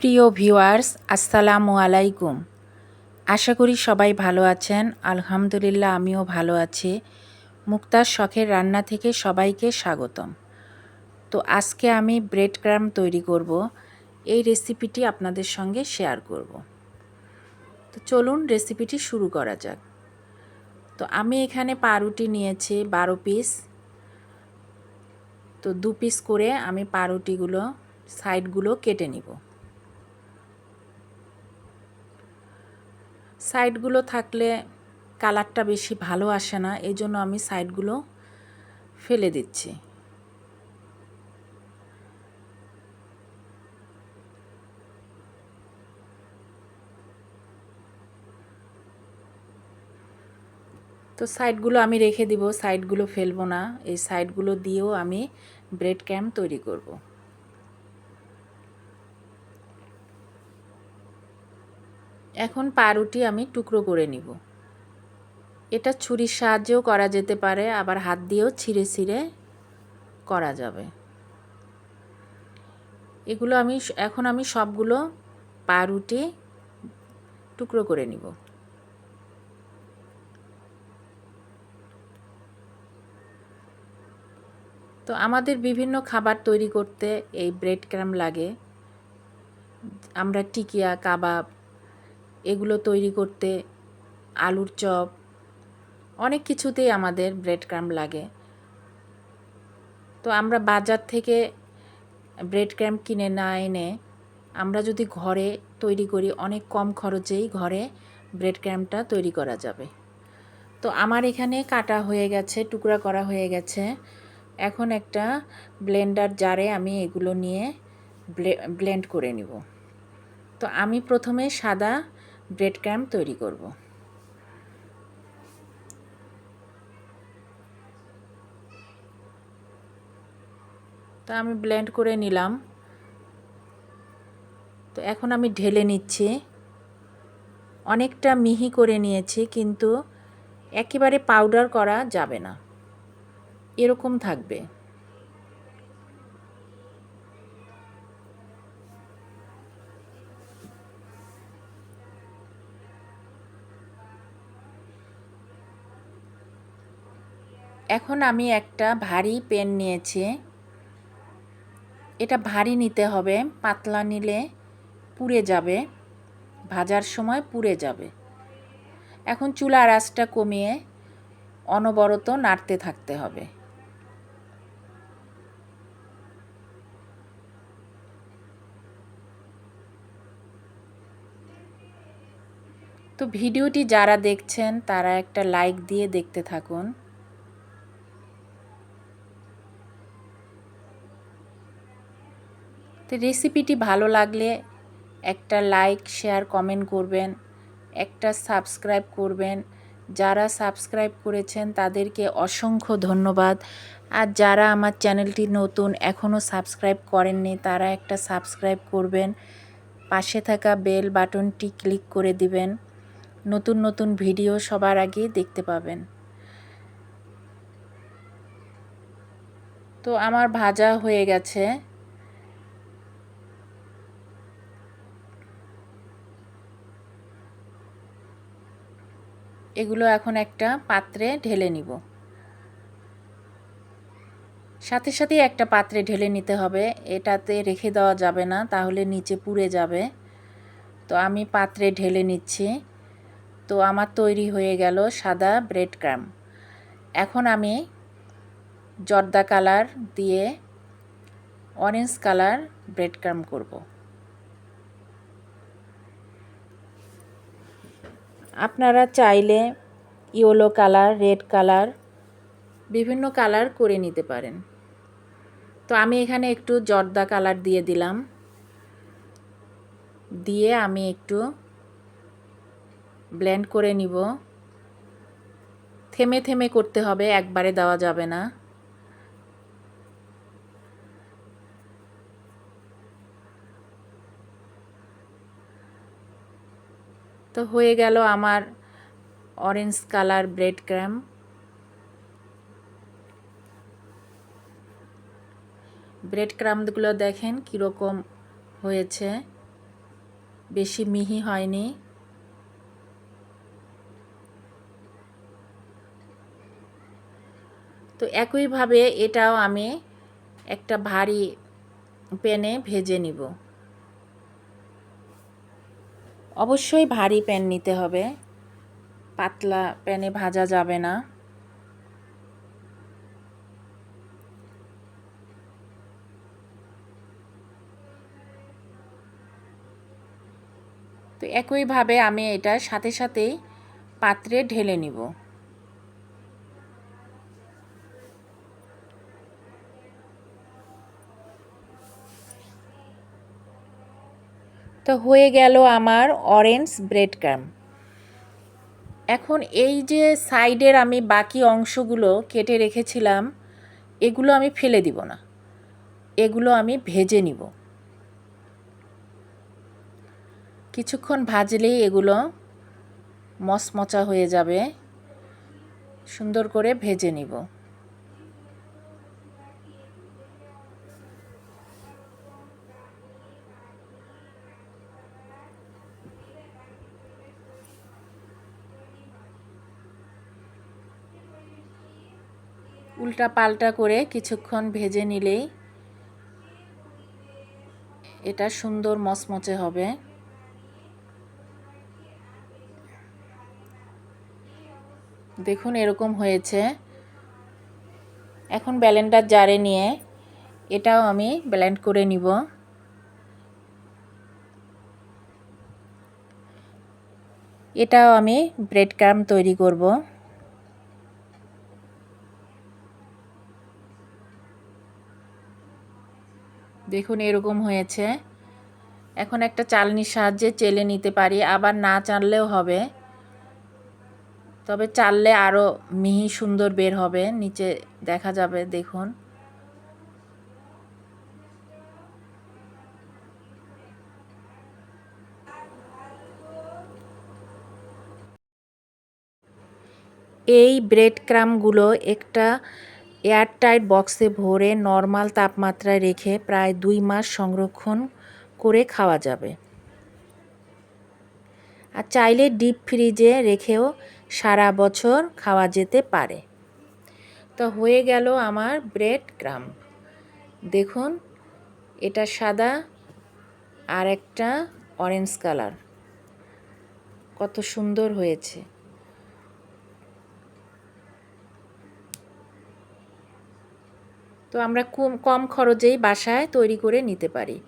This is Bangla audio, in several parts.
প্রিয় ভিউয়ার্স, আসসালামু আলাইকুম। আশা করি সবাই ভালো আছেন। আলহামদুলিল্লাহ আমিও ভালো আছি। মুক্তার শখের রান্না থেকে সবাইকে স্বাগতম। তো আজকে আমি ব্রেড ক্রাম্ব তৈরি করব। এই রেসিপিটি আপনাদের সঙ্গে শেয়ার করব। তো চলুন রেসিপিটি শুরু করা যাক। তো আমি এখানে পাউরুটি নিয়েছি 12 পিস। তো 2 পিস করে আমি পাউরুটিগুলো সাইডগুলো কেটে নিব। সাইডগুলো থাকলে কালারটা বেশি ভালো আসে না, এই জন্য আমি সাইডগুলো ফেলে দিচ্ছি। তো সাইডগুলো আমি রেখে দিব, সাইডগুলো ফেলবো না। এই সাইডগুলো দিয়েও আমি ব্রেড ক্রাম্ব তৈরি করব। এখন পাউরুটি আমি টুকরো করে নিব। এটা ছুরির সাহায্যেও করা যেতে পারে, আবার হাত দিয়েও ছিঁড়ে ছিঁড়ে করা যাবে। এগুলো এখন আমি সবগুলো পাউরুটি টুকরো করে নিব। তো আমাদের বিভিন্ন খাবার তৈরি করতে এই ব্রেড ক্রাম্ব লাগে। আমরা টিকিয়া, কাবাব এগুলো তৈরি করতে, আলুর চপ, অনেক কিছুতেই আমাদের ব্রেড ক্রাম্ব লাগে। তো আমরা বাজার থেকে ব্রেড ক্রাম্ব কিনে না এনে আমরা যদি ঘরে তৈরি করি, অনেক কম খরচেই ঘরে ব্রেড ক্রাম্বটা তৈরি করা যাবে। তো আমার এখানে কাটা হয়ে গেছে, টুকরা করা হয়ে গেছে। এখন একটা ব্লেন্ডার জারে আমি এগুলো নিয়ে ব্লেন্ড করে নিব। তো আমি প্রথমে সাদা ব্রেড ক্রাম্ব তৈরি করব। তো আমি ব্লেন্ড করে নিলাম। তো এখন আমি ঢেলে নিচ্ছি। অনেকটা মিহি করে নিয়েছি, কিন্তু একেবারে পাউডার করা যাবে না, এরকম থাকবে। এখন আমি একটা ভারী পেন নিয়েছি। এটা ভারী নিতে হবে, পাতলা নিলে পুড়ে যাবে, ভাজার সময় পুড়ে যাবে। এখন চুলার আঁচটা কমিয়ে অনবরত নাড়তে থাকতে হবে। তো ভিডিওটি যারা দেখছেন তারা একটা লাইক দিয়ে দেখতে থাকুন। তো রেসিপিটি ভালো লাগলে একটা লাইক, শেয়ার, কমেন্ট করবেন, একটা সাবস্ক্রাইব করবেন। যারা সাবস্ক্রাইব করেছেন তাদেরকে অসংখ্য ধন্যবাদ। আর যারা আমার চ্যানেলটি নতুন, এখনও সাবস্ক্রাইব করেননি, তারা একটা সাবস্ক্রাইব করবেন, পাশে থাকা বেল বাটনটি ক্লিক করে দিবেন। নতুন নতুন ভিডিও সবার আগে দেখতে পাবেন। তো আমার ভাজা হয়ে গেছে। এগুলো এখন একটা পাত্রে ঢেলে নিব। সাথে সাথেই একটা পাত্রে ঢেলে নিতে হবে, এটাতে রেখে দেওয়া যাবে না, তাহলে নিচে পুড়ে যাবে। তো আমি পাত্রে ঢেলে নিচ্ছি। তো আমার তৈরি হয়ে গেল সাদা ব্রেড ক্রাম্ব। এখন আমি জর্দা কালার দিয়ে অরেঞ্জ কালার ব্রেড ক্রাম্ব করব। আপনারা চাইলে ইয়েলো কালার, রেড কালার, বিভিন্ন কালার করে নিতে পারেন। তো আমি এখানে একটু জর্দা কালার দিয়ে দিলাম, দিয়ে আমি একটু ব্লেন্ড করে নিব। থেমে থেমে করতে হবে, একবারে দেওয়া যাবে না। তো হয়ে গেল আমার orange colour bread crumb. Bread ক্রাম্বগুলো দেখেন কীরকম হয়েছে। বেশি মিহি হয়নি। তো একইভাবে এটাও আমি একটা ভারী প্যানে ভেজে নিব। অবশ্যই ভারী প্যান নিতে হবে, পাতলা প্যানে ভাজা যাবে না। তো একইভাবে আমি এটা সাথে সাথেই পাত্রে ঢেলে নিব। তো হয়ে গেল আমার অরেঞ্জ ব্রেড ক্রাম্ব। এখন এই যে সাইডের আমি বাকি অংশগুলো কেটে রেখেছিলাম, এগুলো আমি ফেলে দিব না, এগুলো আমি ভেজে নিব। কিছুক্ষণ ভাজলেই এগুলো মচমচা হয়ে যাবে, সুন্দর করে ভেজে নিব। উল্টা পাল্টা করে কিছুক্ষণ ভেজে নিলেই এটা সুন্দর মচমচে হবে। দেখুন এরকম হয়েছে। এখন ব্লেন্ডার জারে নিয়ে এটাও আমি ব্লেন্ড করে নিব। এটাও আমি ব্রেড ক্রাম্ব তৈরি করব। দেখুন এরকম হয়েছে। এখন একটা চালনির সাহায্যে চেলে নিতে পারি, আবার না চাললেও হবে, তবে চাললে আরও মিহি সুন্দর বের হবে, নিচে দেখা যাবে। দেখুন এই ব্রেড ক্রাম্বগুলো একটা এয়ারটাইট বক্সে ভরে নর্মাল তাপমাত্রায় রেখে প্রায় 2 মাস সংরক্ষণ করে খাওয়া যাবে। আর চাইলে ডিপ ফ্রিজে রেখেও সারা বছর খাওয়া যেতে পারে। তো হয়ে গেল আমার ব্রেড ক্রাম্ব। দেখুন এটা সাদা আর একটা অরেঞ্জ কালার, কত সুন্দর হয়েছে। তো আমরা কম খরচেই বাসায় তৈরি করে নিতে পারি।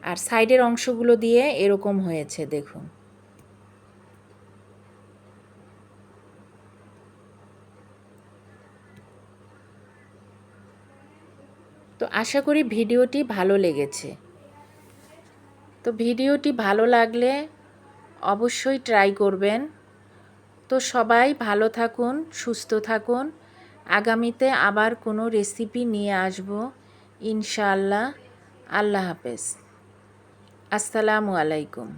আর সাইডের অংশগুলো দিয়ে এরকম হয়েছে দেখুন। তো আশা করি ভিডিওটি ভালো লেগেছে। তো ভিডিওটি ভালো লাগলে অবশ্যই ট্রাই করবেন। তো সবাই ভালো থাকুন, সুস্থ থাকুন। আগামীতে আবার কোনো রেসিপি নিয়ে আসব ইনশাআল্লাহ। আল্লাহ হাফেজ। আসসালামু আলাইকুম।